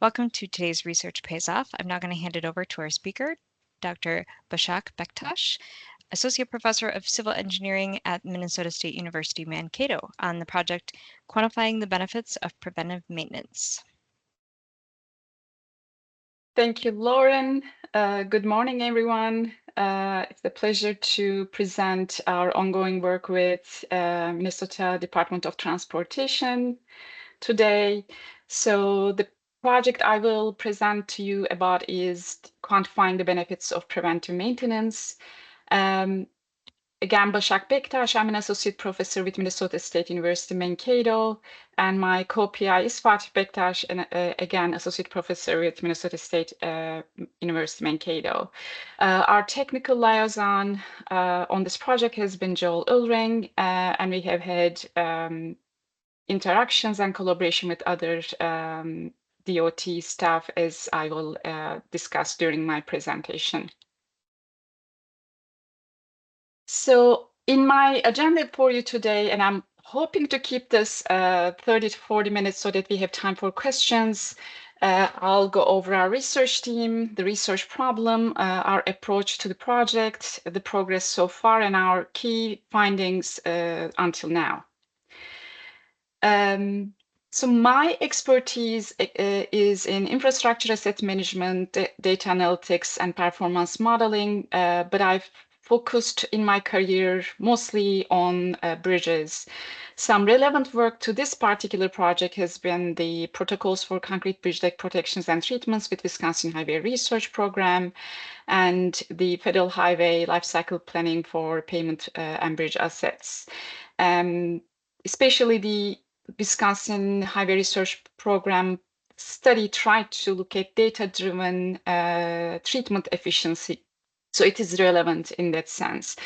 Welcome to today's Research Pays Off. I'm now going to hand it over to our speaker, Dr. Başak Bektaş, Associate Professor of Civil Engineering at Minnesota State University, Mankato, on the project Quantifying the Benefits of Preventive Maintenance. Thank you, Lauren. Good morning, everyone. It's a pleasure to present our ongoing work with Minnesota Department of Transportation today. So the project I will present to you about is quantifying the benefits of preventive maintenance. Again, Başak Bektaş. I'm an associate professor with Minnesota State University, Mankato, and my co-PI is Fatih Bektaş, and again, associate professor with Minnesota State University, Mankato. Our technical liaison on this project has been Joel Ulring, and we have had interactions and collaboration with other DOT staff, as I will discuss during my presentation. So in my agenda for you today, and I'm hoping to keep this 30 to 40 minutes so that we have time for questions, I'll go over our research team, the research problem, our approach to the project, the progress so far, and our key findings until now. So my expertise is in infrastructure asset management, data analytics, and performance modeling, but I've focused in my career mostly on bridges. Some relevant work to this particular project has been the protocols for concrete bridge deck protections and treatments with Wisconsin Highway Research Program and the Federal Highway Lifecycle Planning for Pavement and Bridge Assets. Especially the Wisconsin Highway Research Program study tried to look at data-driven treatment efficiency. So it is relevant in that sense.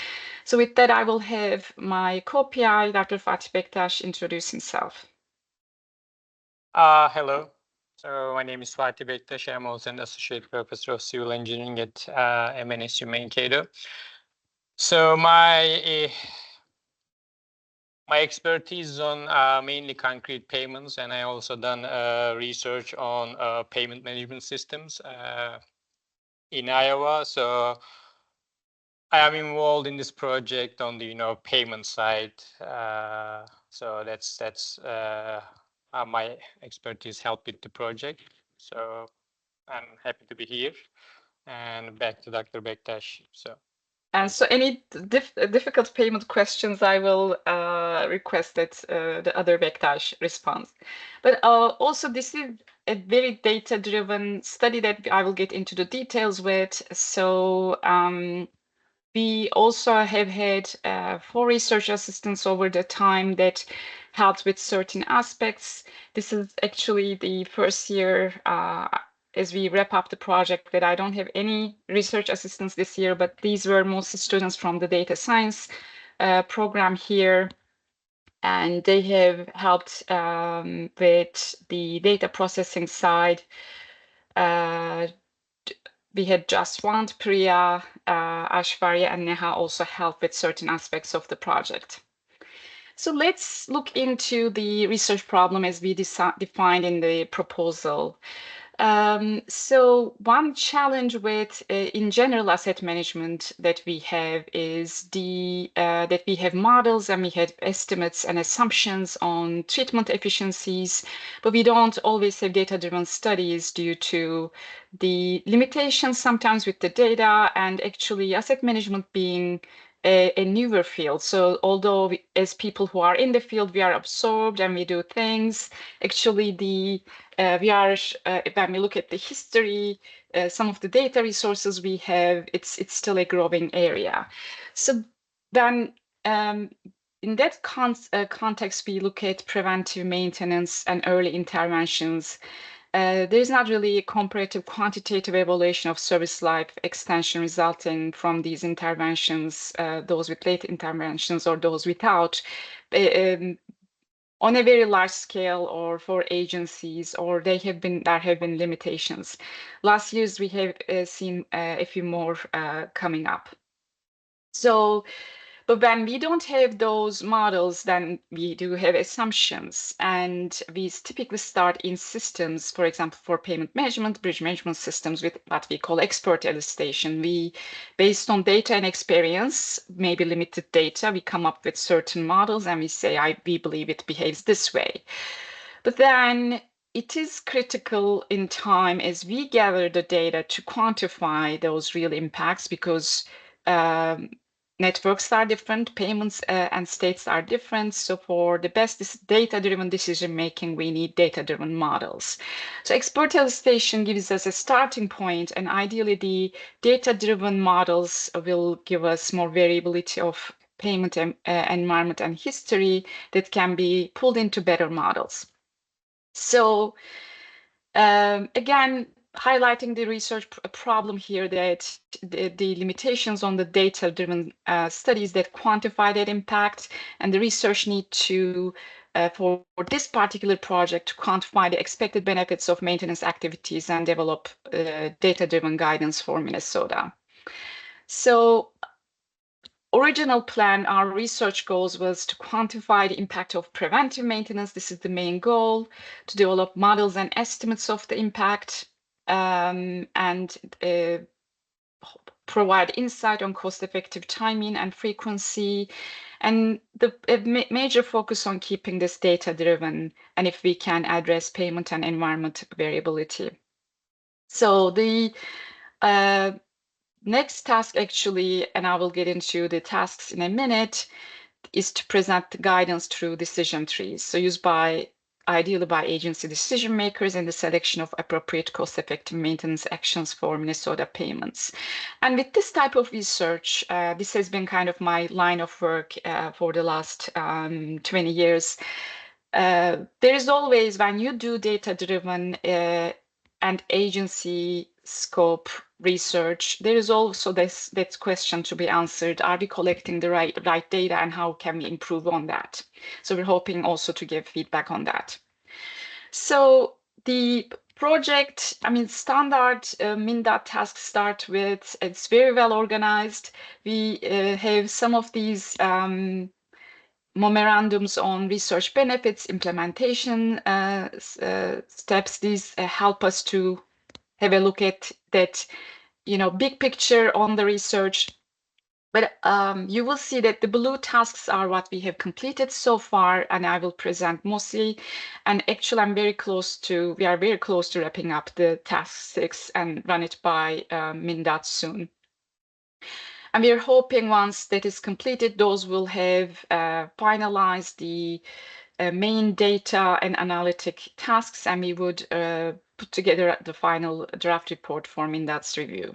So with that, I will have my co-PI, Dr. Fatih Bektaş, introduce himself. Hello. So my name is Fatih Bektaş. I'm also an associate professor of civil engineering at MNSU Mankato. So my expertise is on mainly concrete pavements, and I also done research on pavement management systems in Iowa. So I am involved in this project on the pavement side. So that's how my expertise helped with the project. So I'm happy to be here. And back to Dr. Bektaş. And so any difficult payment questions, I will request that the other Bektaş responds. But also, this is a very data-driven study that I will get into the details with. So we also have had 4 research assistants over the time that helped with certain aspects. This is actually the first year as we wrap up the project that I don't have any research assistants this year, but these were mostly students from the data science program here. And they have helped with the data processing side. We had Jaswant, Priya, Ashwarya, and Neha also help with certain aspects of the project. So let's look into the research problem as we defined in the proposal. So one challenge with, in general, asset management that we have is that we have models and we have estimates and assumptions on treatment efficiencies, but we don't always have data-driven studies due to the limitations sometimes with the data, and actually asset management being a newer field. So although as people who are in the field, we are absorbed and we do things, actually we are, when we look at the history, some of the data resources we have, it's still a growing area. So then in that context, we look at preventive maintenance and early interventions. There's not really a comparative quantitative evaluation of service life extension resulting from these interventions, those with late interventions or those without, on a very large scale or for agencies, or there have been limitations. Last years, we have seen a few more coming up. So But when we don't have those models, then we do have assumptions. And we typically start in systems, for example, for payment management, bridge management systems with what we call expert elicitation. We, based on data and experience, maybe limited data, we come up with certain models and we say, we believe it behaves this way. But then it is critical in time as we gather the data to quantify those real impacts, because networks are different, payments and states are different. So for the best data-driven decision-making, we need data-driven models. So expert elicitation gives us a starting point, and ideally the data-driven models will give us more variability of payment environment and history that can be pulled into better models. So again, highlighting the research problem here, that the limitations on the data-driven studies that quantify that impact, and the research need to, for this particular project, to quantify the expected benefits of maintenance activities and develop data-driven guidance for Minnesota. So original plan, our research goals was to quantify the impact of preventive maintenance. This is the main goal, to develop models and estimates of the impact, and provide insight on cost-effective timing and frequency, and the major focus on keeping this data-driven, and if we can address payment and environment variability. So the next task, actually, and I will get into the tasks in a minute, is to present the guidance through decision trees. So used ideally by agency decision makers in the selection of appropriate cost-effective maintenance actions for Minnesota payments. And with this type of research, this has been kind of my line of work for the last 20 years. There is always, when you do data-driven and agency scope research, there is also that question to be answered: are we collecting the right data, and how can we improve on that? So we're hoping also to give feedback on that. So the project, standard MnDOT tasks start with, it's very well organized. We have some of these memorandums on research benefits, implementation steps. These help us to have a look at that, big picture on the research. But you will see that the blue tasks are what we have completed so far, and I will present mostly. And actually, we are very close to wrapping up the task 6 and run it by MnDOT soon. And we are hoping once that is completed, those will have finalized the main data and analytic tasks, and we would put together the final draft report for MnDOT's review.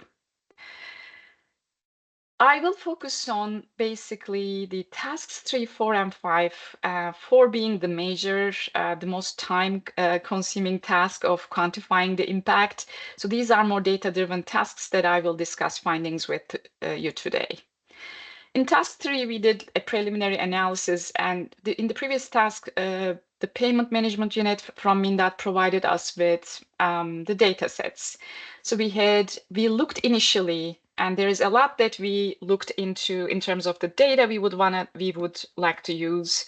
I will focus on basically the tasks 3, 4, and 5, 4 being the major, the most time-consuming task of quantifying the impact. So these are more data-driven tasks that I will discuss findings with you today. In task 3, we did a preliminary analysis, and in the previous task, the payment management unit from MnDOT provided us with the data sets. So we looked initially, and there is a lot that we looked into in terms of the data we would like to use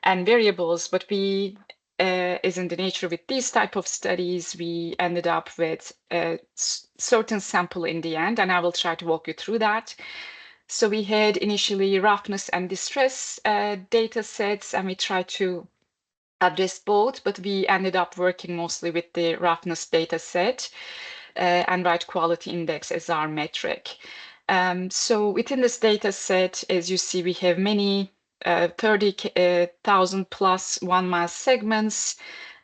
and variables, but as in the nature with these type of studies, we ended up with a certain sample in the end, and I will try to walk you through that. So we had initially roughness and distress data sets, and we tried to address both, but we ended up working mostly with the roughness data set and right quality index as our metric. So within this data set, as you see, we have many 30,000 plus 1 mile segments,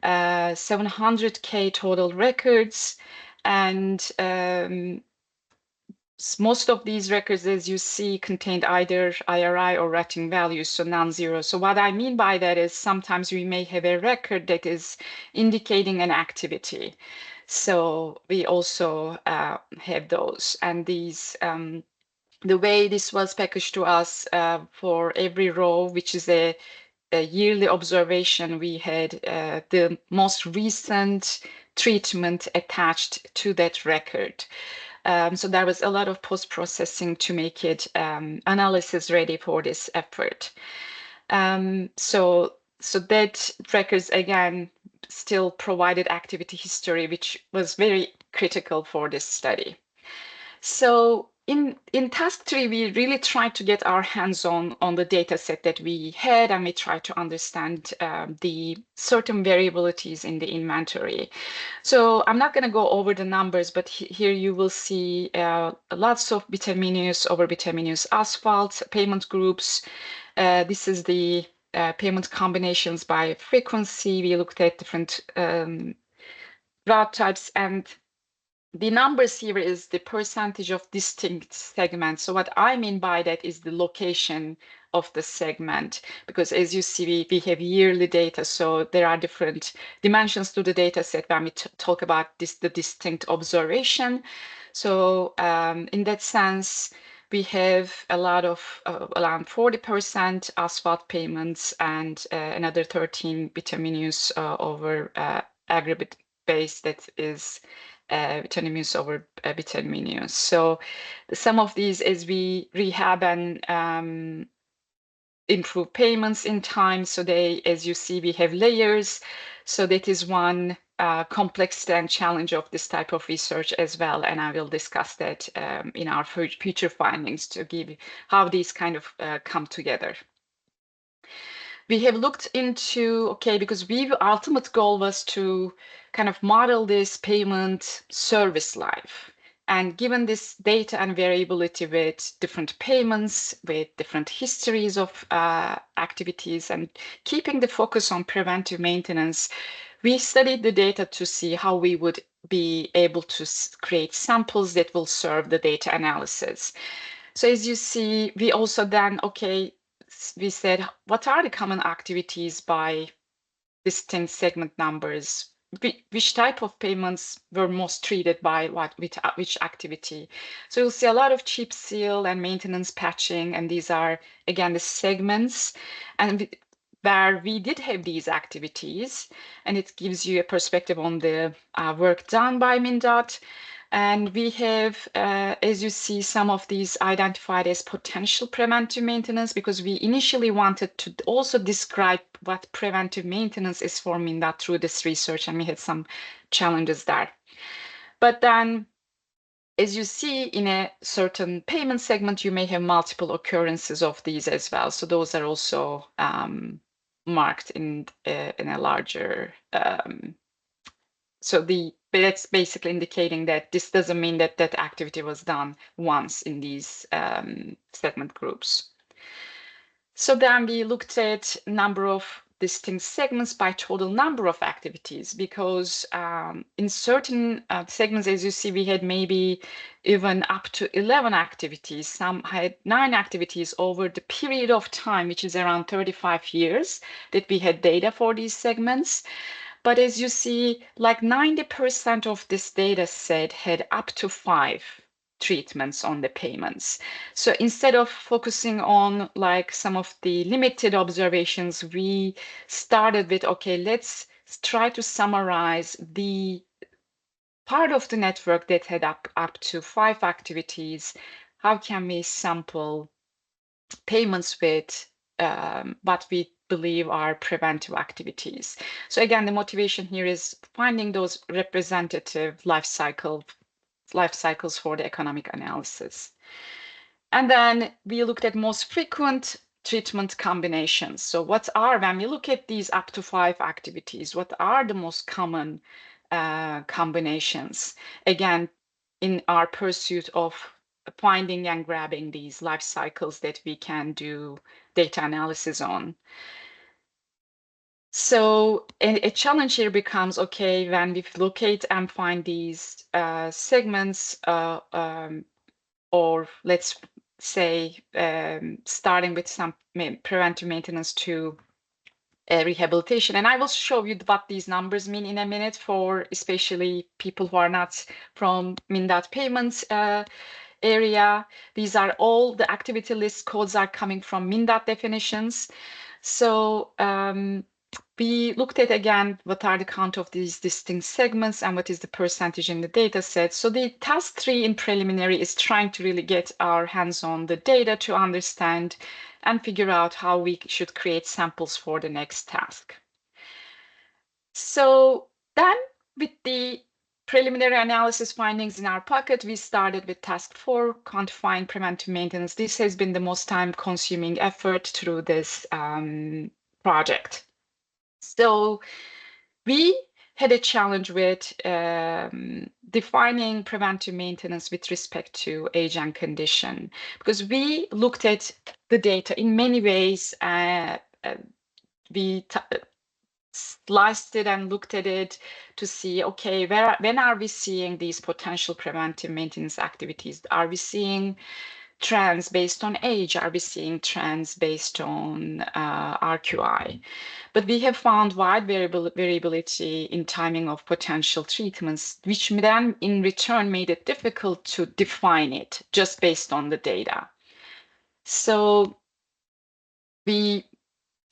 700K total records, and most of these records, as you see, contained either IRI or rating values, so non-zero. So what I mean by that is sometimes we may have a record that is indicating an activity. So we also have those. And these, the way this was packaged to us for every row, which is a yearly observation, we had the most recent treatment attached to that record. So there was a lot of post-processing to make it analysis ready for this effort. So that records, again, still provided activity history, which was very critical for this study. So in task 3, we really tried to get our hands on the data set that we had, and we tried to understand the certain variabilities in the inventory. So I'm not going to go over the numbers, but here you will see lots of bituminous over bituminous asphalt pavement groups. This is the pavement combinations by frequency. We looked at different route types, and the numbers here is the percentage of distinct segments. So what I mean by that is the location of the segment, because as you see, we have yearly data, so there are different dimensions to the data set when we talk about the distinct observation. So in that sense, we have a lot of around 40% asphalt pavements and another 13 bituminous over aggregate base that is bituminous over bituminous. So some of these, as we rehab and improve payments in time, so they, as you see, we have layers. So that is one complexity and challenge of this type of research as well, and I will discuss that in our future findings to give how these kind of come together. We have looked into, okay, because our ultimate goal was to kind of model this payment service life. And given this data and variability with different payments, with different histories of activities, and keeping the focus on preventive maintenance, we studied the data to see how we would be able to create samples that will serve the data analysis. So as you see, we also then, okay, we said, what are the common activities by distinct segment numbers? Which type of payments were most treated by which activity? So you'll see a lot of chip seal and maintenance patching, and these are, again, the segments, and where we did have these activities, and it gives you a perspective on the work done by MnDOT. And we have, as you see, some of these identified as potential preventive maintenance, because we initially wanted to also describe what preventive maintenance is for MnDOT through this research, and we had some challenges there. But then, as you see, in a certain payment segment, you may have multiple occurrences of these as well. So those are also marked in a larger so that's basically indicating that this doesn't mean that that activity was done once in these segment groups. So then we looked at number of distinct segments by total number of activities, because in certain segments, as you see, we had maybe even up to 11 activities. Some had 9 activities over the period of time, which is around 35 years that we had data for these segments. But as you see, like 90% of this data set had up to 5 treatments on the payments. So instead of focusing on like some of the limited observations, we started with, okay, let's try to summarize the part of the network that had up to 5 activities. How can we sample payments with what we believe are preventive activities? So again, the motivation here is finding those representative life cycles for the economic analysis. And then we looked at most frequent treatment combinations. So when we look at these up to 5 activities, what are the most common combinations? Again, in our pursuit of finding and grabbing these life cycles that we can do data analysis on. So a challenge here becomes, okay, when we locate and find these segments, or let's say starting with some preventive maintenance to rehabilitation. And I will show you what these numbers mean in a minute for especially people who are not from MnDOT payments area. These are all the activity list codes are coming from MnDOT definitions. So we looked at again what are the count of these distinct segments and what is the percentage in the data set. So the task 3 in preliminary is trying to really get our hands on the data to understand and figure out how we should create samples for the next task. So then with the preliminary analysis findings in our pocket, we started with task 4, quantifying preventive maintenance. This has been the most time-consuming effort through this project. So we had a challenge with defining preventive maintenance with respect to age and condition, because we looked at the data in many ways. We sliced it and looked at it to see, okay, when are we seeing these potential preventive maintenance activities? Are we seeing trends based on age? Are we seeing trends based on RQI? But we have found wide variability in timing of potential treatments, which then in return made it difficult to define it just based on the data. So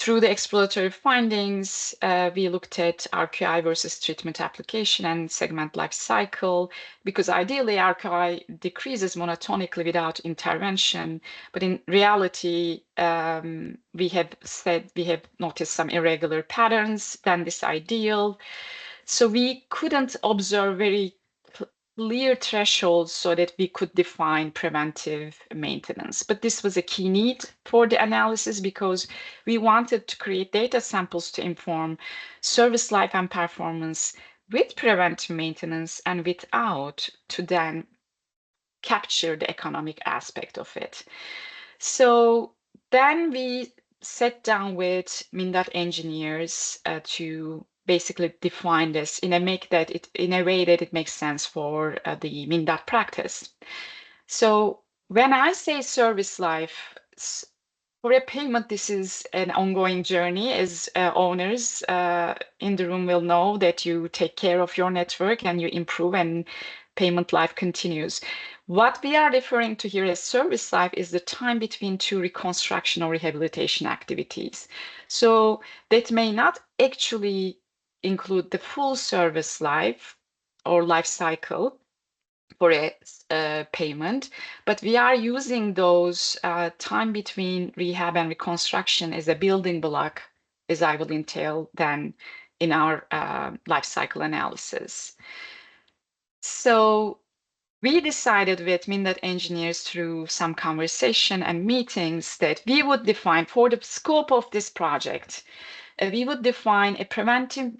through the exploratory findings, we looked at RQI versus treatment application and segment life cycle, because ideally RQI decreases monotonically without intervention. But in reality, we have noticed some irregular patterns than this ideal. So we couldn't observe very clear thresholds so that we could define preventive maintenance. But this was a key need for the analysis because we wanted to create data samples to inform service life and performance with preventive maintenance and without, to then capture the economic aspect of it. So then we sat down with MnDOT engineers to basically define this in a way that it makes sense for the MnDOT practice. So when I say service life, for a pavement, this is an ongoing journey. As owners in the room will know that you take care of your network and you improve, and pavement life continues. What we are referring to here as service life is the time between two reconstruction or rehabilitation activities. So that may not actually include the full service life or life cycle for a payment, but we are using those time between rehab and reconstruction as a building block, as I will entail then in our life cycle analysis. So we decided with MnDOT engineers through some conversation and meetings that we would define for the scope of this project, we would define a preventive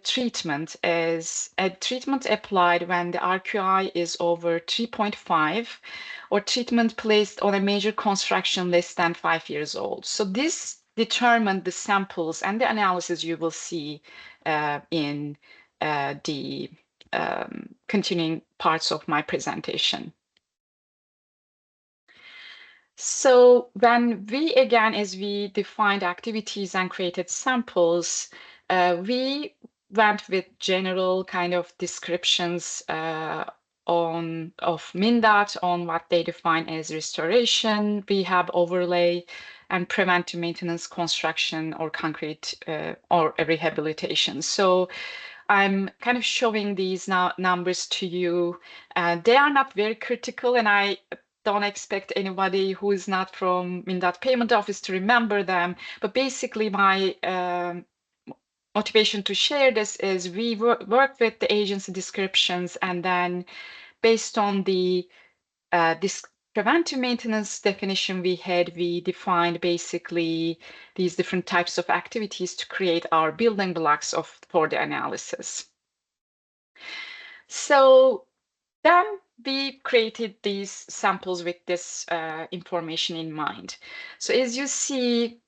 treatment as a treatment applied when the RQI is over 3.5 or treatment placed on a major construction less than 5 years old. So this determined the samples and the analysis you will see in the continuing parts of my presentation. So when as we defined activities and created samples, we went with general kind of descriptions of MnDOT on what they define as restoration, rehab overlay, and preventive maintenance, construction, or concrete or rehabilitation. So I'm kind of showing these numbers to you. They are not very critical, and I don't expect anybody who is not from MnDOT payment office to remember them. But basically, my motivation to share this is we work with the agency descriptions, and then based on the this preventive maintenance definition we defined basically these different types of activities to create our building blocks for the analysis. So then we created these samples with this information in mind. So as you see,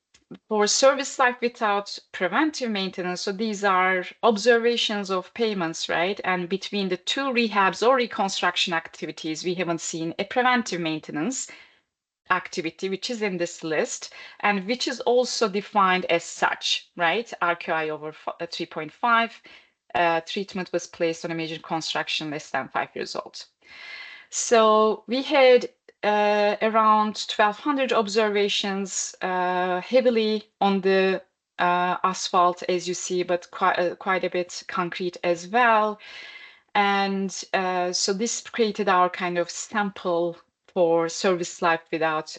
for service life without preventive maintenance, so these are observations of payments, right? And between the two rehabs or reconstruction activities, we haven't seen a preventive maintenance activity, which is in this list, and which is also defined as such, right? RQI over 3.5, treatment was placed on a major construction less than 5 years old. So we had around 1,200 observations, heavily on the asphalt, as you see, but quite a bit concrete as well. And so this created our kind of sample for service life without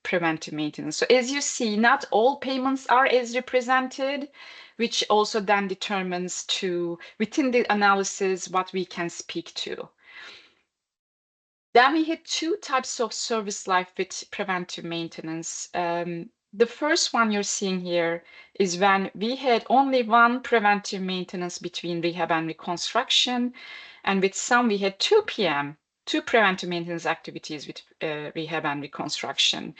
preventive maintenance. So as you see, not all payments are as represented, which also then determines within the analysis, what we can speak to. Then we had two types of service life with preventive maintenance. The first one you're seeing here is when we had only one preventive maintenance between rehab and reconstruction. And with some, we had 2 p.m., 2 preventive maintenance activities with rehab and reconstruction.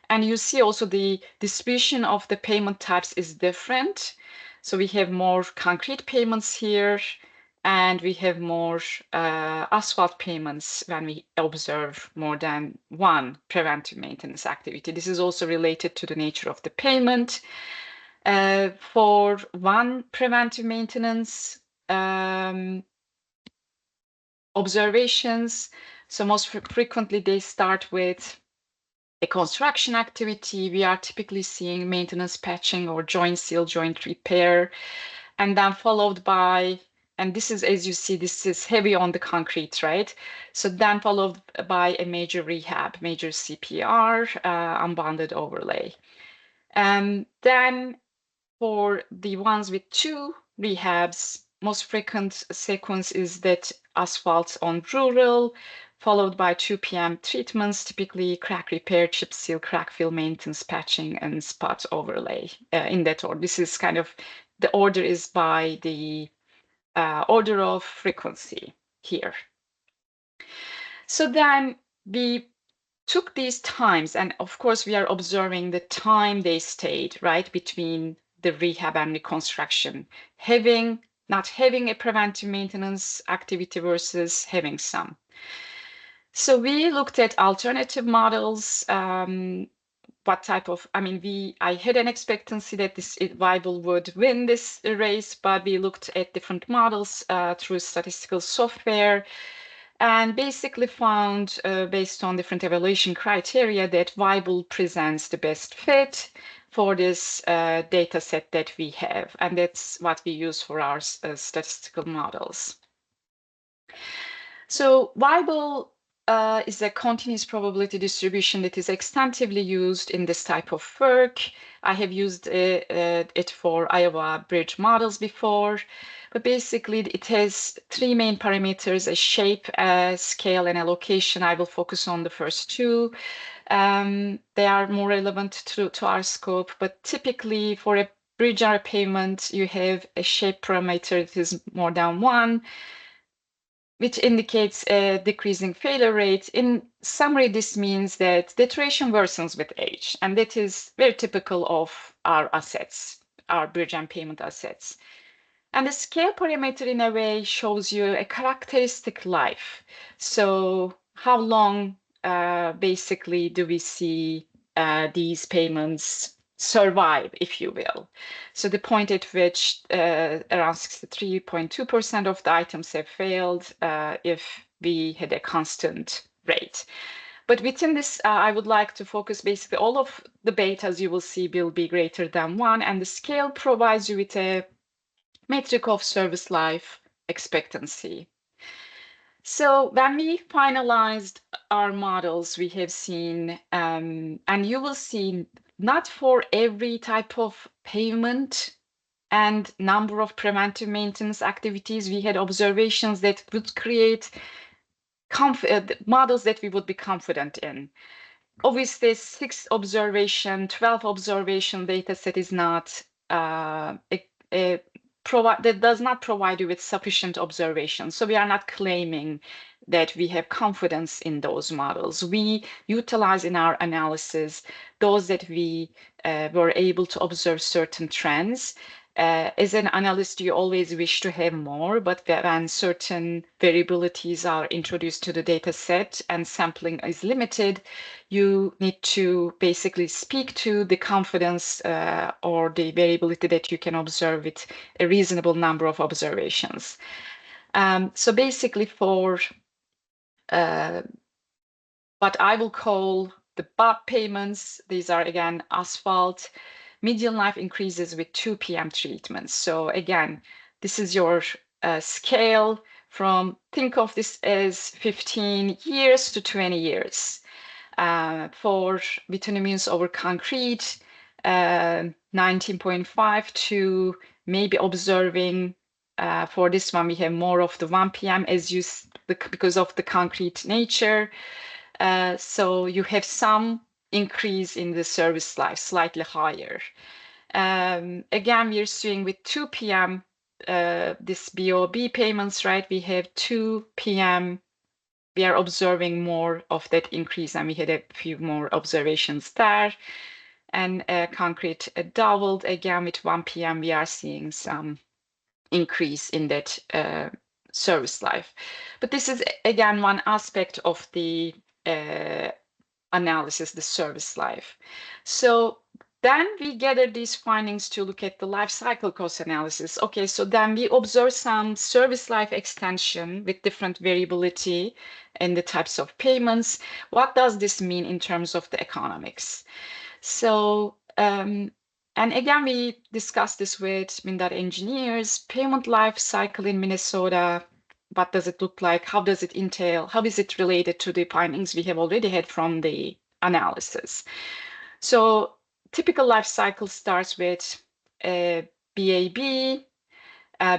And you see also the distribution of the payment types is different. So we have more concrete payments here, and we have more asphalt payments when we observe more than one preventive maintenance activity. This is also related to the nature of the payment. For one preventive maintenance observations, so most frequently they start with a construction activity. We are typically seeing maintenance patching or joint seal, joint repair, and then followed by, and this is, as you see, this is heavy on the concrete, right? So then followed by a major rehab, major CPR, unbounded overlay. And then for the ones with 2 rehabs, most frequent sequence is that asphalt on rural, followed by 2 p.m. treatments, typically crack repair, chip seal, crack fill maintenance, patching, and spot overlay in that order. This is kind of, the order is by the order of frequency here. So then we took these times, and of course we are observing the time they stayed, right, between the rehab and reconstruction, not having a preventive maintenance activity versus having some. So we looked at alternative models. What type of, I had an expectancy that Weibull would win this race, but we looked at different models through statistical software, and basically found, based on different evaluation criteria, that Weibull presents the best fit for this data set that we have. And that's what we use for our statistical models. So Weibull is a continuous probability distribution that is extensively used in this type of work. I have used it for Iowa bridge models before, but basically it has 3 main parameters: a shape, a scale, and a location. I will focus on the first 2. They are more relevant to our scope, but typically for a bridge or a pavement, you have a shape parameter that is more than 1, which indicates a decreasing failure rate. In summary, this means that deterioration worsens with age, and that is very typical of our assets, our bridge and pavement assets. And the scale parameter, in a way, shows you a characteristic life. So how long, basically, do we see these payments survive, if you will? So the point at which around 63.2% of the items have failed if we had a constant rate. But within this, I would like to focus basically all of the betas you will see will be greater than 1, and the scale provides you with a metric of service life expectancy. So when we finalized our models, we have seen, and you will see, not for every type of pavement and number of preventive maintenance activities, we had observations that would create models that we would be confident in. Obviously, 6 observation, 12 observation data set is not that does not provide you with sufficient observations. So we are not claiming that we have confidence in those models. We utilize in our analysis those that we were able to observe certain trends. As an analyst, you always wish to have more, but when certain variabilities are introduced to the data set and sampling is limited, you need to basically speak to the confidence or the variability that you can observe with a reasonable number of observations. So basically for what I will call the BOP payments, these are again asphalt. median life increases with 2 p.m. treatments. So again, this is your scale from, think of this as 15 years to 20 years. For bituminous over concrete, 19.5 to maybe observing, for this one, we have more of the 1 p.m. because of the concrete nature. So you have some increase in the service life, slightly higher. Again, we're seeing with 2 p.m. This BOB payments, right? We have 2 p.m. We are observing more of that increase, and we had a few more observations there. And concrete doubled again with 1 p.m. We are seeing some increase in that service life. But this is again one aspect of the analysis, the service life. So then we gather these findings to look at the life cycle cost analysis. Okay, so then we observe some service life extension with different variability in the types of payments. What does this mean in terms of the economics? So, and again, we discussed this with MnDOT engineers, payment life cycle in Minnesota. What does it look like? How does it entail? How is it related to the findings we have already had from the analysis? So typical life cycle starts with a BAB,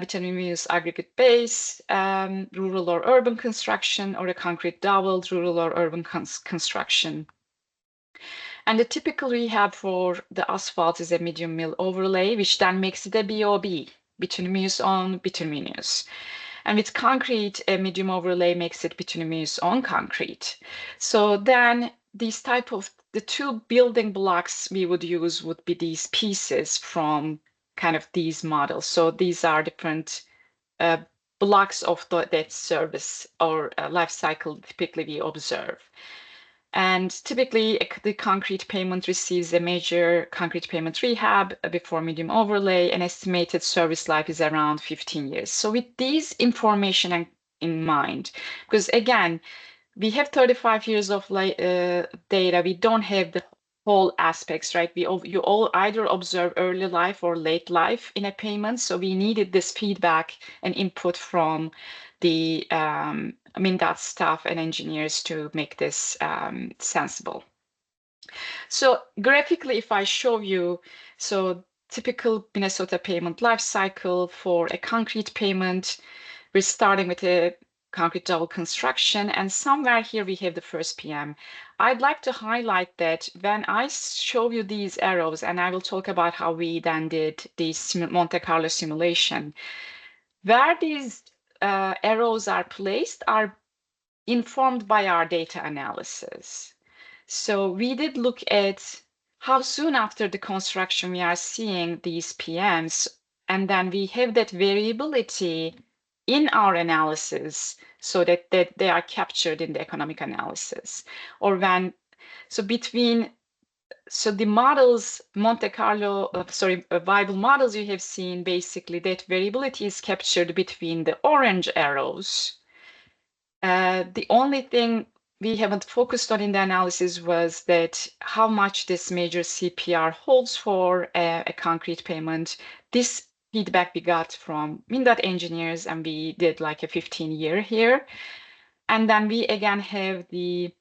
Bituminous Aggregate Base, rural or urban construction, or a concrete doweled rural or urban construction. And the typical rehab for the asphalt is a medium mill overlay, which then makes it a BOB, bituminous on bituminous. And with concrete, a medium overlay makes it bituminous on concrete. So then these type of, the two building blocks we would use would be these pieces from kind of these models. So these are different blocks of that service or life cycle typically we observe. And typically, the concrete pavement receives a major concrete pavement rehab before medium overlay, and estimated service life is around 15 years. So with these information in mind, because again, we have 35 years of data, we don't have the whole aspects, right? You all either observe early life or late life in a payment. So we needed this feedback and input from the MnDOT staff and engineers to make this sensible. So graphically, if I show you, so typical Minnesota payment life cycle for a concrete payment, we're starting with a concrete double construction, and somewhere here we have the first PM. I'd like to highlight that when I show you these arrows, and I will talk about how we then did this Monte Carlo simulation, where these arrows are placed are informed by our data analysis. So we did look at how soon after the construction we are seeing these PMs, and then we have that variability in our analysis so that they are captured in the economic analysis. Or when, so between, so the models, Monte Carlo, Weibull models you have seen, basically that variability is captured between the orange arrows. The only thing we haven't focused on in the analysis was that how much this major CPR holds for a concrete payment. This feedback we got from MnDOT engineers, and we did like a 15-year here. And then we again have the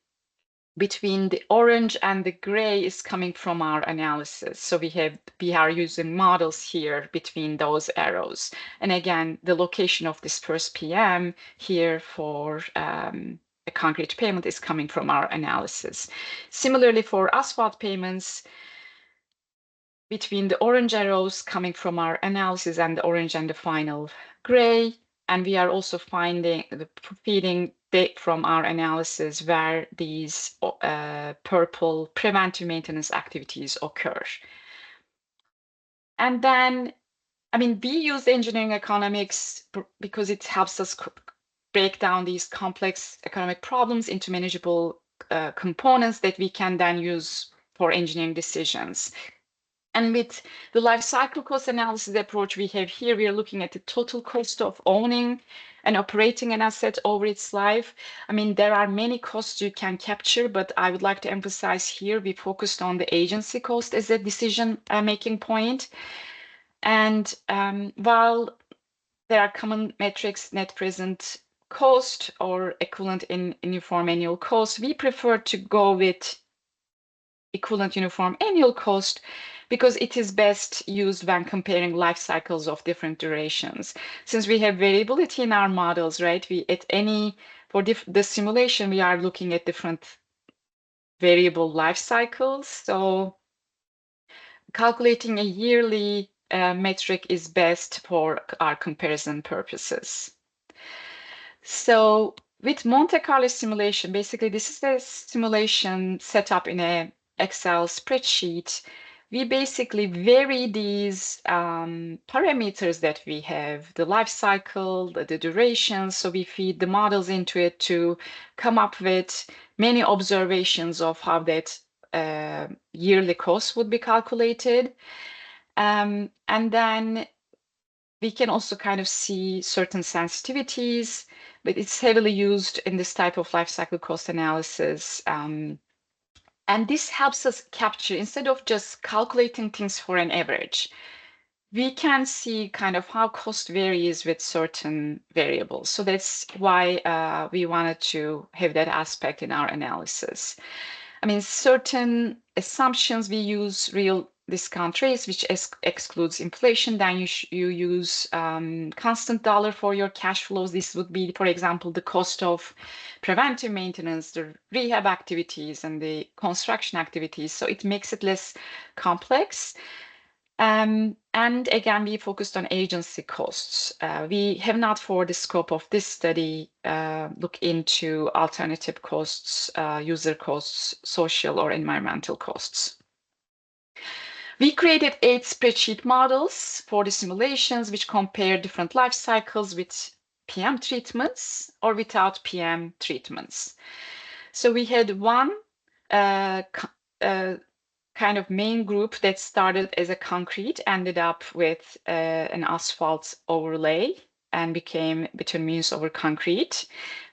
between the orange and the gray is coming from our analysis. So we are using models here between those arrows. And again, the location of this first PM here for a concrete payment is coming from our analysis. Similarly, for asphalt payments, between the orange arrows coming from our analysis and the orange and the final gray. And we are also feeding data from our analysis where these purple preventive maintenance activities occur. And then, I mean, we use engineering economics because it helps us break down these complex economic problems into manageable components that we can then use for engineering decisions. And with the life cycle cost analysis approach we have here, we are looking at the total cost of owning and operating an asset over its life. I mean, there are many costs you can capture, but I would like to emphasize here, we focused on the agency cost as a decision-making point. And while there are common metrics, net present cost or equivalent in uniform annual cost, we prefer to go with equivalent uniform annual cost because it is best used when comparing life cycles of different durations. Since we have variability in our models, right? For the simulation, we are looking at different variable life cycles. So calculating a yearly metric is best for our comparison purposes. So with Monte Carlo simulation, basically this is a simulation set up in a Excel spreadsheet. We basically vary these parameters that we have, the life cycle, the duration. So we feed the models into it to come up with many observations of how that yearly cost would be calculated. And then we can also kind of see certain sensitivities, but it's heavily used in this type of life cycle cost analysis. And this helps us capture, instead of just calculating things for an average, we can see kind of how cost varies with certain variables. So that's why we wanted to have that aspect in our analysis. I mean, certain assumptions, we use real discount rates, which excludes inflation. Then you use constant dollar for your cash flows. This would be, for example, the cost of preventive maintenance, the rehab activities, and the construction activities. So it makes it less complex. And again, we focused on agency costs. We have not, for the scope of this study, looked into alternative costs, user costs, social or environmental costs. We created 8 spreadsheet models for the simulations, which compare different life cycles with PM treatments or without PM treatments. So we had one kind of main group that started as a concrete, ended up with an asphalt overlay and became bituminous over concrete.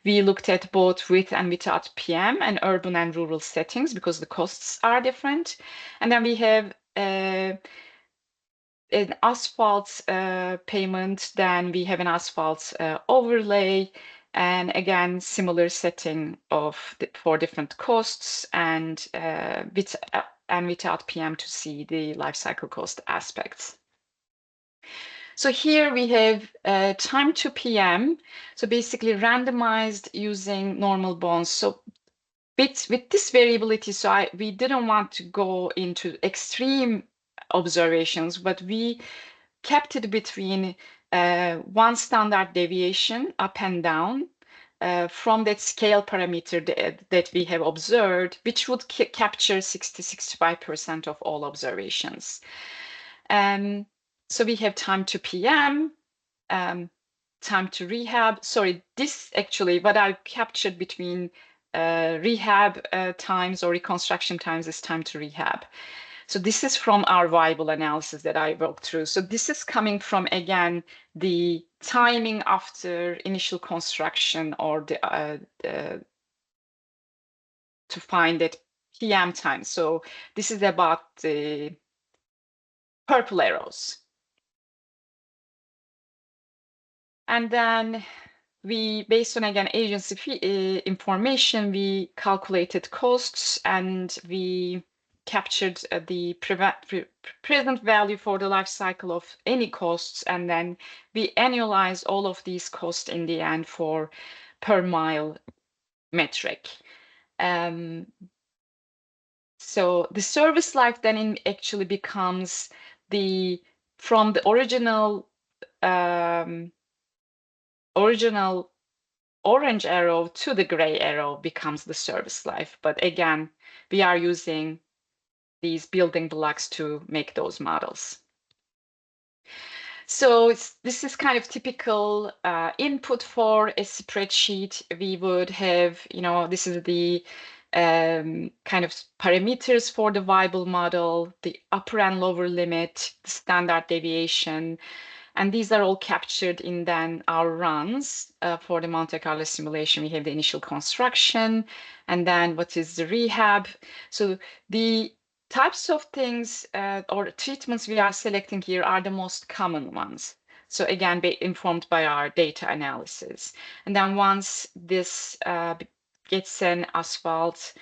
We looked at both with and without PM and urban and rural settings because the costs are different. And then we have an asphalt payment, then we have an asphalt overlay, and again, similar setting for different costs, and without PM to see the life cycle cost aspects. So here we have time to PM, so basically randomized using normal bonds. So with this variability, so we didn't want to go into extreme observations, but we kept it between one standard deviation up and down from that scale parameter that we have observed, which would capture 60-65% of all observations. So we have time to PM, time to rehab. Sorry, this actually, what I captured between rehab times or reconstruction times is time to rehab. So this is from our Weibull analysis that I walked through. So this is coming from, again, the timing after initial construction or to find that PM time. So this is about the purple arrows. And then we, based on, again, agency information, we calculated costs and we captured the present value for the life cycle of any costs, and then we annualize all of these costs in the end for per mile metric. So the service life then actually becomes from the original orange arrow to the gray arrow becomes the service life. But again, we are using these building blocks to make those models. So this is kind of typical input for a spreadsheet. We would have, this is the kind of parameters for the Weibull model, the upper and lower limit, the standard deviation, and these are all captured in then our runs for the Monte Carlo simulation. We have the initial construction, and then what is the rehab. So the types of things or treatments we are selecting here are the most common ones. So again, informed by our data analysis. And then once this gets an asphalt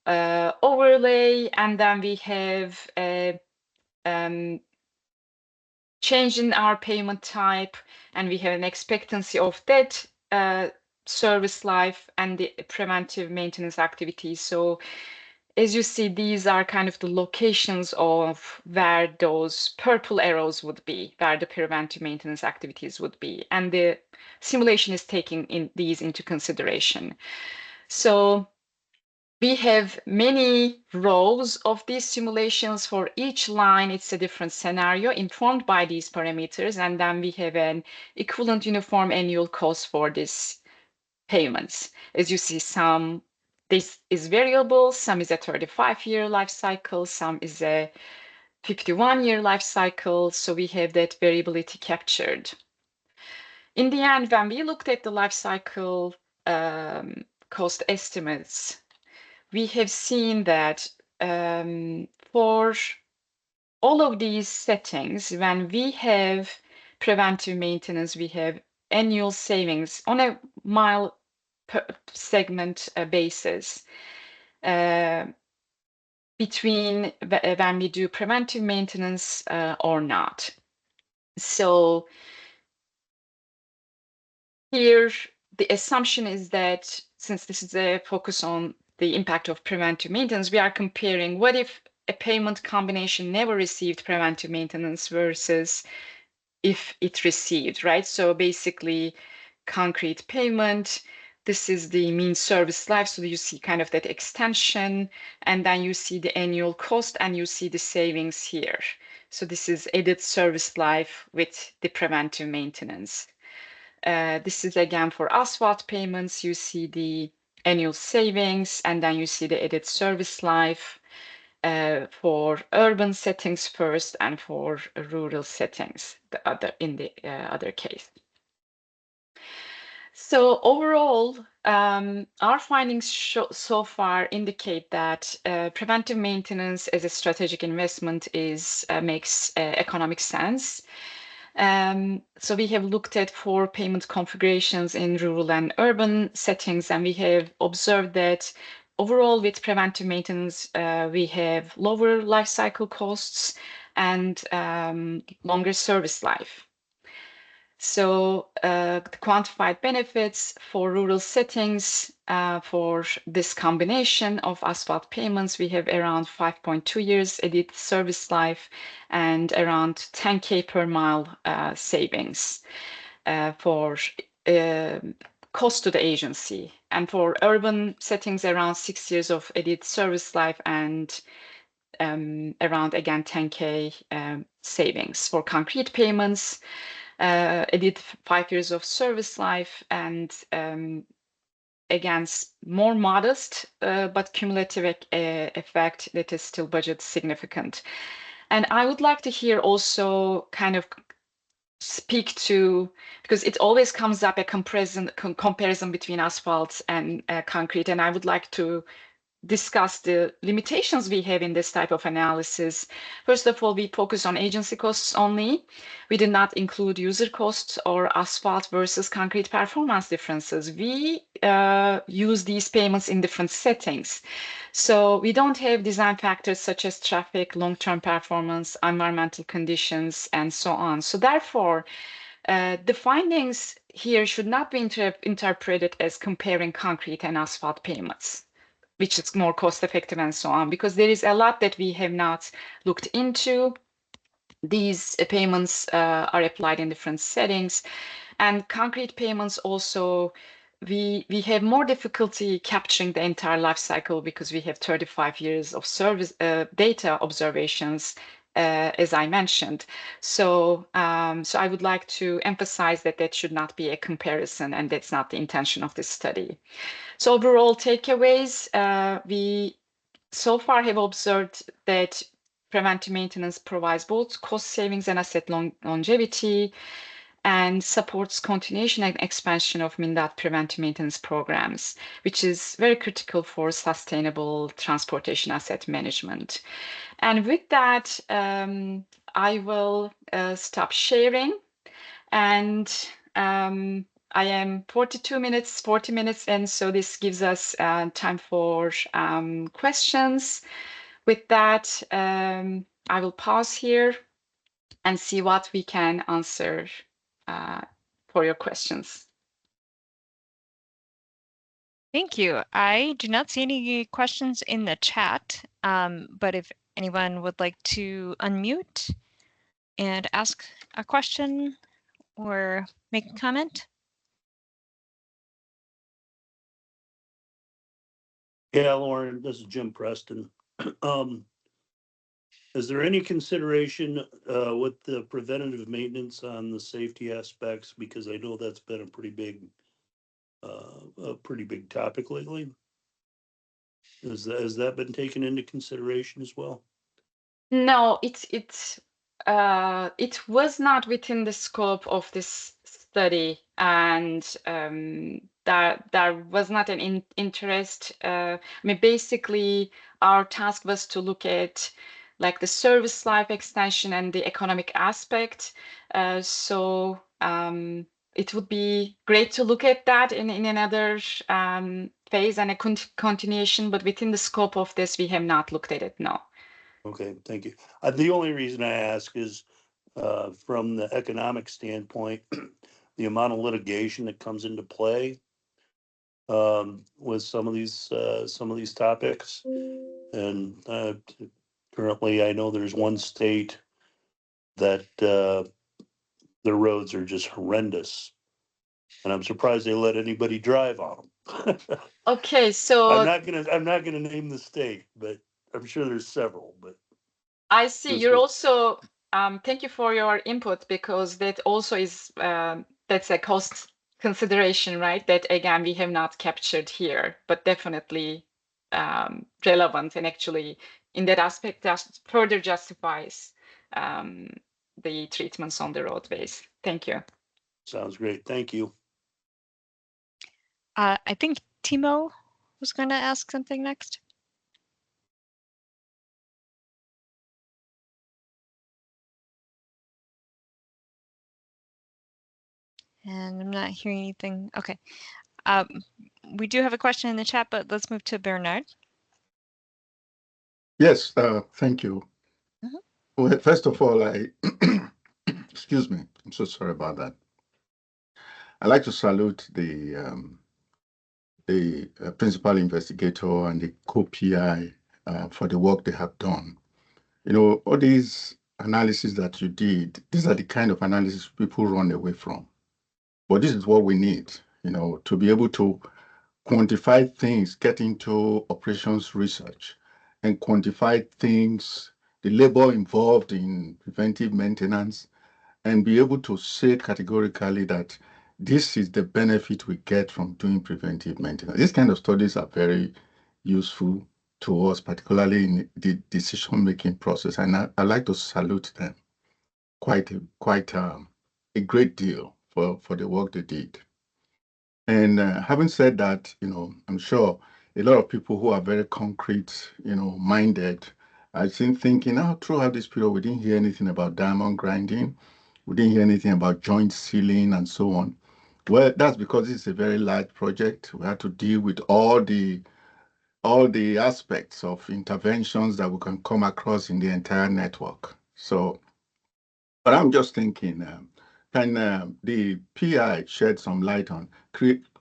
overlay, and then we have a change in our pavement type, and we have an expectancy of that service life and the preventive maintenance activities. So as you see, these are kind of the locations of where those purple arrows would be, where the preventive maintenance activities would be. And the simulation is taking these into consideration. So we have many rows of these simulations. For each line, it's a different scenario informed by these parameters. And then we have an equivalent uniform annual cost for these payments. As you see, this is variable, some is a 35-year life cycle, some is a 51-year life cycle. So we have that variability captured. In the end, when we looked at the life cycle cost estimates, we have seen that for all of these settings, when we have preventive maintenance, we have annual savings on a mile per segment basis between when we do preventive maintenance or not. So here, the assumption is that since this is a focus on the impact of preventive maintenance, we are comparing what if a pavement combination never received preventive maintenance versus if it received, right? So basically, concrete pavement, this is the mean service life. So you see kind of that extension, and then you see the annual cost, and you see the savings here. So this is added service life with the preventive maintenance. This is again for asphalt payments. You see the annual savings, and then you see the added service life for urban settings first, and for rural settings in the other case. So overall, our findings so far indicate that preventive maintenance as a strategic investment makes economic sense. So we have looked at 4 payment configurations in rural and urban settings, and we have observed that overall with preventive maintenance, we have lower life cycle costs and longer service life. So the quantified benefits for rural settings for this combination of asphalt payments, we have around 5.2 years added service life and around 10K per mile savings for cost to the agency. And for urban settings, around 6 years of added service life and around, again, 10K savings. For concrete payments, added 5 years of service life and again, more modest, but cumulative effect that is still budget significant. And I would like to hear also kind of speak to, because it always comes up a comparison between asphalt and concrete, and I would like to discuss the limitations we have in this type of analysis. First of all, we focus on agency costs only. We did not include user costs or asphalt versus concrete performance differences. We use these payments in different settings. So we don't have design factors such as traffic, long-term performance, environmental conditions, and so on. So therefore, the findings here should not be interpreted as comparing concrete and asphalt payments, which is more cost effective and so on, because there is a lot that we have not looked into. These payments are applied in different settings, and concrete payments also, we have more difficulty capturing the entire life cycle because we have 35 years of service data observations as I mentioned. So, so I would like to emphasize that that should not be a comparison, and that's not the intention of this study. So overall takeaways, we so far have observed that preventive maintenance provides both cost savings and asset longevity, and supports continuation and expansion of MnDOT preventive maintenance programs, which is very critical for sustainable transportation asset management. And with that, I will stop sharing, and I am 40 minutes in, so this gives us time for questions. With that, I will pause here and see what we can answer for your questions. Thank you. I do not see any questions in the chat, but if anyone would like to unmute and ask a question or make a comment. Yeah, Lauren, this is Jim Preston. Is there any consideration with the preventative maintenance on the safety aspects? Because I know that's been a pretty big topic lately. Has that been taken into consideration as well? No, it was not within the scope of this study, and there was not an interest. I mean, basically, our task was to look at like the service life extension and the economic aspect. So it would be great to look at that in another phase and a continuation, but within the scope of this, we have not looked at it, no. Okay, thank you. The only reason I ask is from the economic standpoint, the amount of litigation that comes into play with some of these topics. And currently, I know there's one state that the roads are just horrendous, and I'm surprised they let anybody drive on them. Okay, so I'm not gonna name the state, but I'm sure there's several. But I see you're also thank you for your input, because that also is that's a cost consideration, right? That again we have not captured here, but definitely relevant, and actually in that aspect just further justifies the treatments on the roadways. Thank you. Sounds great. Thank you. I think Timo was going to ask something next. And I'm not hearing anything. Okay. We do have a question in the chat, but let's move to Bernard. Yes, thank you. Well, first of all, excuse me, I'm so sorry about that. I'd like to salute the principal investigator and the co-PI for the work they have done. You know, all these analyses that you did, these are the kind of analysis people run away from. But this is what we need, you know, to be able to quantify things, get into operations research, and quantify things, the labor involved in preventive maintenance, and be able to say categorically that this is the benefit we get from doing preventive maintenance. These kind of studies are very useful to us, particularly in the decision-making process, and I like to salute them quite a great deal for the work they did. And having said that, you know, I'm sure a lot of people who are very concrete, you know, minded, I think thinking, oh, throughout this period, we didn't hear anything about diamond grinding. We didn't hear anything about joint sealing and so on. Well, that's because it's a very large project. We had to deal with all the aspects of interventions that we can come across in the entire network. So, but I'm just thinking, can the PI shed some light on,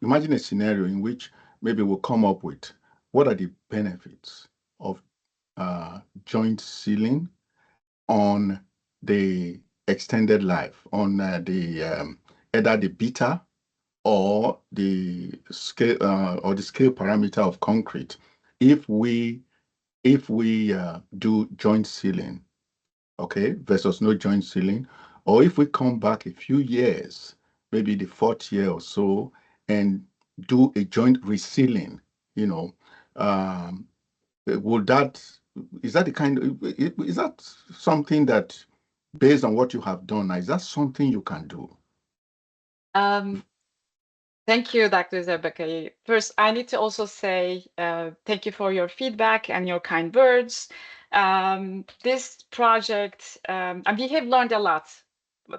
imagine a scenario in which maybe we'll come up with what are the benefits of joint sealing on the extended life, on the either the beta or the scale parameter of concrete. If we do joint sealing okay, versus no joint sealing. Or if we come back a few years, maybe the 4th year or so, and do a joint resealing, you know, would that, is that the kind of, is that something that, based on what you have done, is that something you can do? Thank you, Dr. Zebekay. First, I need to also say thank you for your feedback and your kind words. This project, and we have learned a lot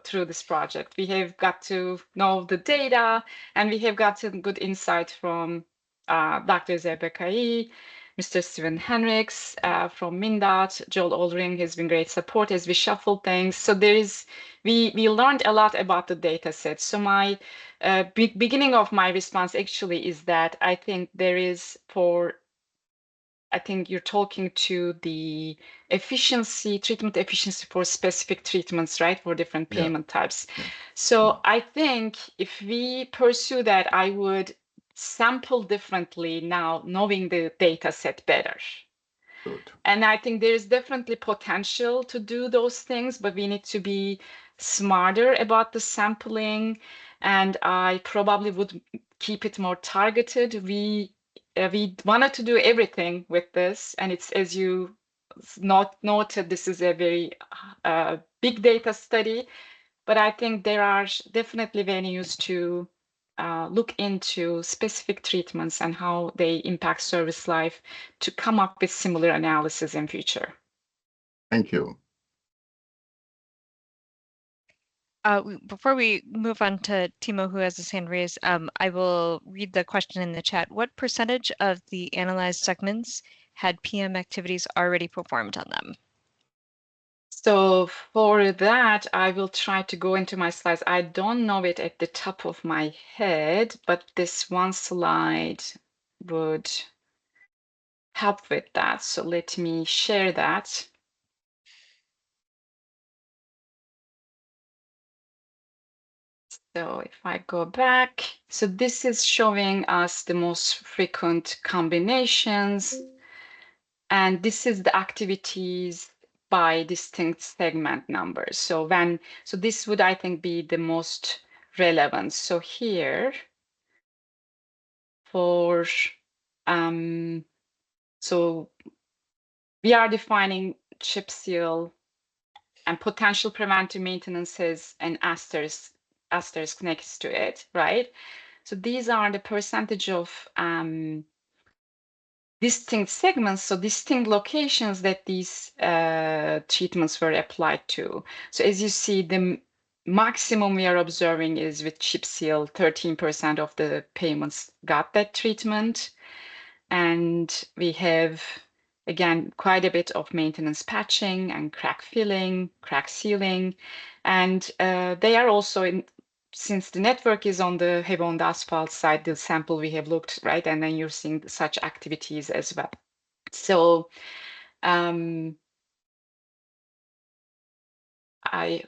through this project. We have got to know the data, and we have gotten good insight from Dr. Zebekay, Mr. Steven Henriks from MnDOT, Joel Oldring has been great support as we shuffle things. So there is, we learned a lot about the data set. So my beginning of my response actually is that I think there is I think you're talking to the efficiency, treatment efficiency for specific treatments, right? For different payment types. Yeah. So I think if we pursue that, I would sample differently now, knowing the data set better. Good. And I think there's definitely potential to do those things, but we need to be smarter about the sampling. And I probably would keep it more targeted. We wanted to do everything with this, and it's, as you noted, this is a very big data study, but I think there are definitely venues to look into specific treatments and how they impact service life to come up with similar analysis in future. Thank you. Before we move on to Timo, who has his hand raised, I will read the question in the chat. What percentage of the analyzed segments had PM activities already performed on them? So for that, I will try to go into my slides. I don't know it at the top of my head, but this one slide would help with that. So let me share that. So if I go back, so this is showing us the most frequent combinations. And this is the activities by distinct segment numbers. So this would, I think, be the most relevant. So here for, so we are defining chip seal and potential preventive maintenances and asterisk next to it, right? So these are the percentage of distinct segments, so distinct locations that these treatments were applied to. So as you see, the maximum we are observing is with chip seal, 13% of the payments got that treatment. And we have, again, quite a bit of maintenance patching and crack filling, crack sealing. And they are also in, since the network is on the heavy on the asphalt side, the sample we have looked, right? And then you're seeing such activities as well. So I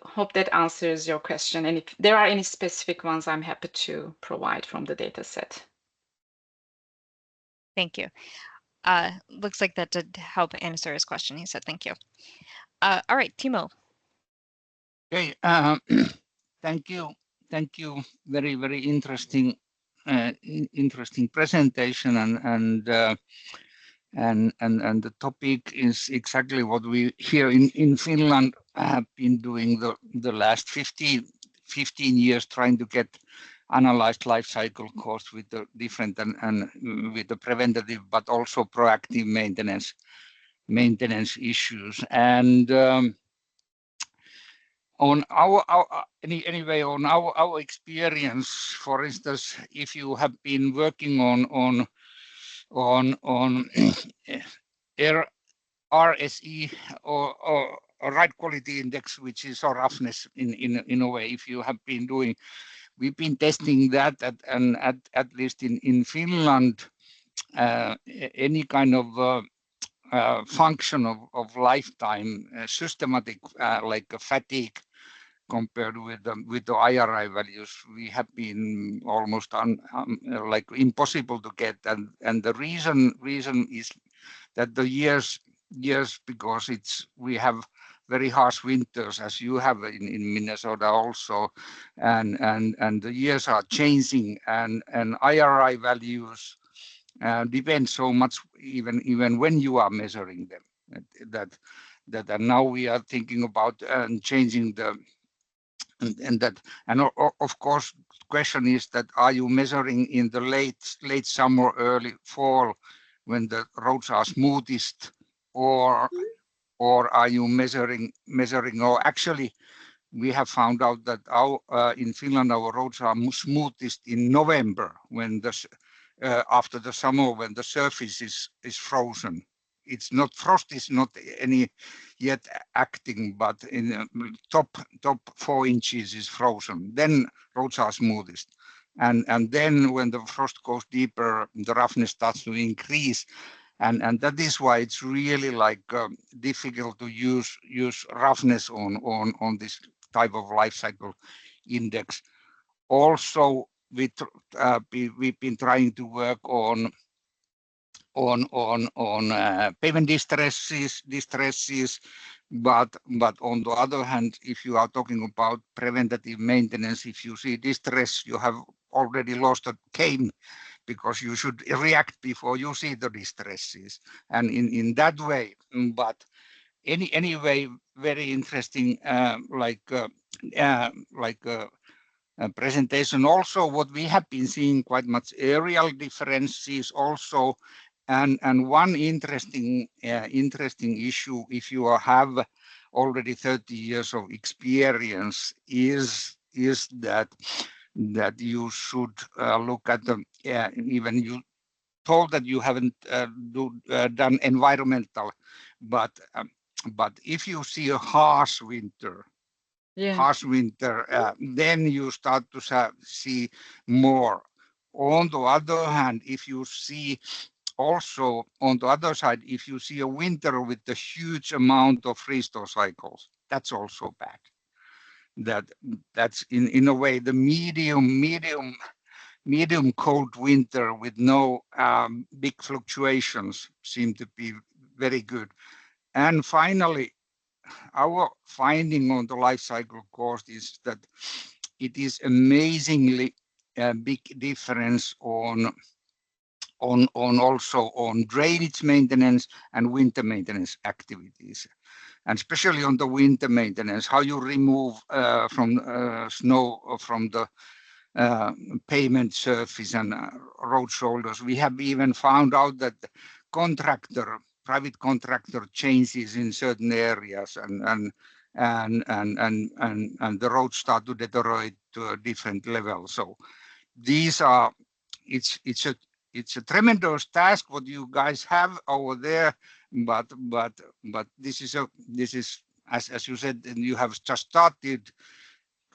hope that answers your question. And if there are any specific ones, I'm happy to provide from the data set. Thank you. Looks like that did help answer his question. He said, thank you. All right, Timo. Okay, thank you. Thank you. Very, very interesting, interesting presentation, and the topic is exactly what we here in Finland have been doing the last 15 years, trying to get analyzed life cycle costs with the different and with the preventative, but also proactive maintenance issues. And on our anyway, on our experience, for instance, if you have been working on RSE or right quality index, which is a roughness in a way, if you have been doing, we've been testing that at least in Finland, any kind of function of lifetime systematic like a fatigue compared with the IRI values, we have been almost like impossible to get, and the reason is that the years because we have very harsh winters as you have in Minnesota also, and the years are changing, and IRI values depend so much even when you are measuring them. That now we are thinking about changing the and of course question is that are you measuring in the late summer, early fall when the roads are smoothest, or are you measuring or actually we have found out that in Finland our roads are smoothest in November when after the summer when the surface is frozen. It's not frost is not any yet acting, but in top 4 inches is frozen. Then roads are smoothest, and then when the frost goes deeper, the roughness starts to increase, and that is why it's really like difficult to use roughness on this type of life cycle index. Also, we've been trying to work on pavement distresses, but on the other hand, if you are talking about preventative maintenance, if you see distress, you have already lost a game because you should react before you see the distresses, and in that way. But anyway, very interesting, presentation. Also, what we have been seeing quite much aerial differences also, and one interesting issue, if you have already 30 years of experience, is that you should look at the even you told that you haven't done environmental, but if you see a harsh winter, then you start to see more. On the other hand, if you see also on the other side, if you see a winter with a huge amount of freeze-thaw cycles, that's also bad. That's in a way the medium cold winter with no big fluctuations seem to be very good. And finally, our finding on the life cycle cost is that it is amazingly big difference on also on drainage maintenance and winter maintenance activities, and especially on the winter maintenance, how you remove from snow from the pavement surface and road shoulders. We have even found out that private contractor changes in certain areas, and the roads start to deteriorate to a different level. So these are it's a tremendous task what you guys have over there, but this is as you said, and you have just started.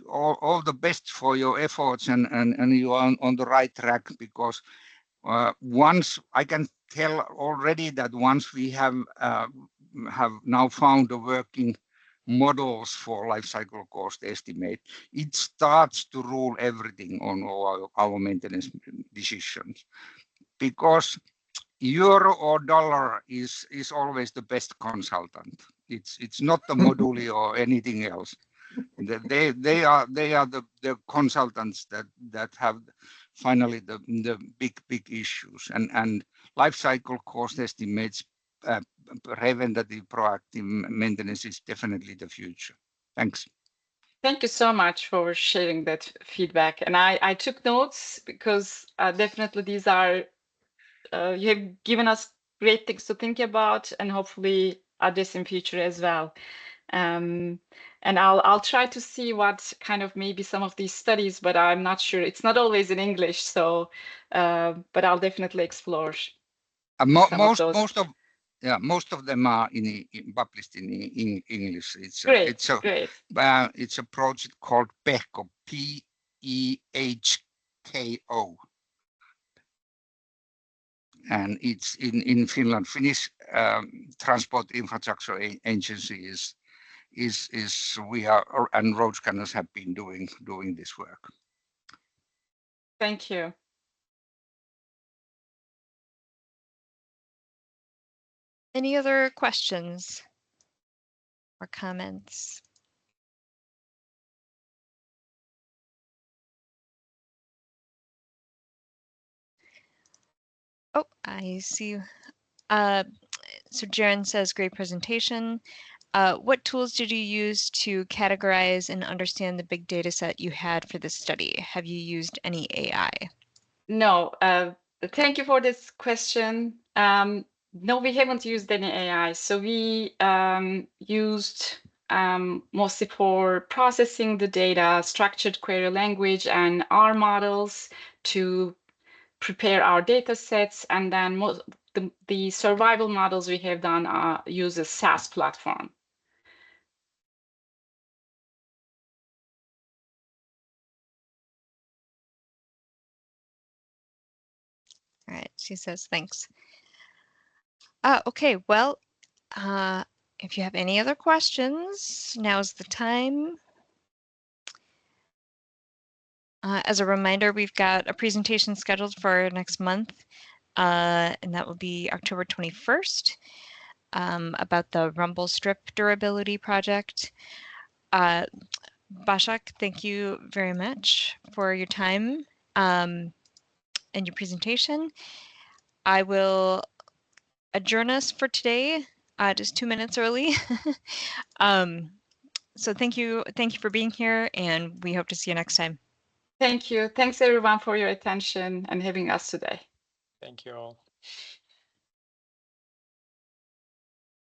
All the best for your efforts, and you are on the right track, because once I can tell already that once we have now found a working models for life cycle cost estimate, it starts to rule everything on our maintenance decisions, because euro or dollar is always the best consultant. It's not the moduli or anything else. They are the consultants that have finally the big issues, and life cycle cost estimates, preventative proactive maintenance is definitely the future. Thanks. Thank you so much for sharing that feedback. And I took notes because definitely these are, you have given us great things to think about and hopefully address in future as well. And I'll try to see what kind of maybe some of these studies, but I'm not sure. It's not always in English, so but I'll definitely explore. Most of them are published in English. It's a project called PEHKO, PEHKO, and it's in Finland. Finnish Transport Infrastructure Agency is we are, and road scanners have been doing this work. Thank you. Any other questions? or comments? Oh, I see. So Jaren says, great presentation. What tools did you use to categorize and understand the big data set you had for this study? Have you used any AI? No, thank you for this question. No, we haven't used any AI. So we used mostly for processing the data, structured query language, and R models to prepare our data sets. And then the survival models we have done use a SaaS platform. All right, she says, thanks. Okay, well, if you have any other questions, now's the time. As a reminder, we've got a presentation scheduled for next month, and that will be October 21st, about the rumble strip durability project. Başak, thank you very much for your time and your presentation. I will adjourn us for today, just 2 minutes early. So thank you for being here, and we hope to see you next time. Thank you. Thanks everyone for your attention and having us today. Thank you all.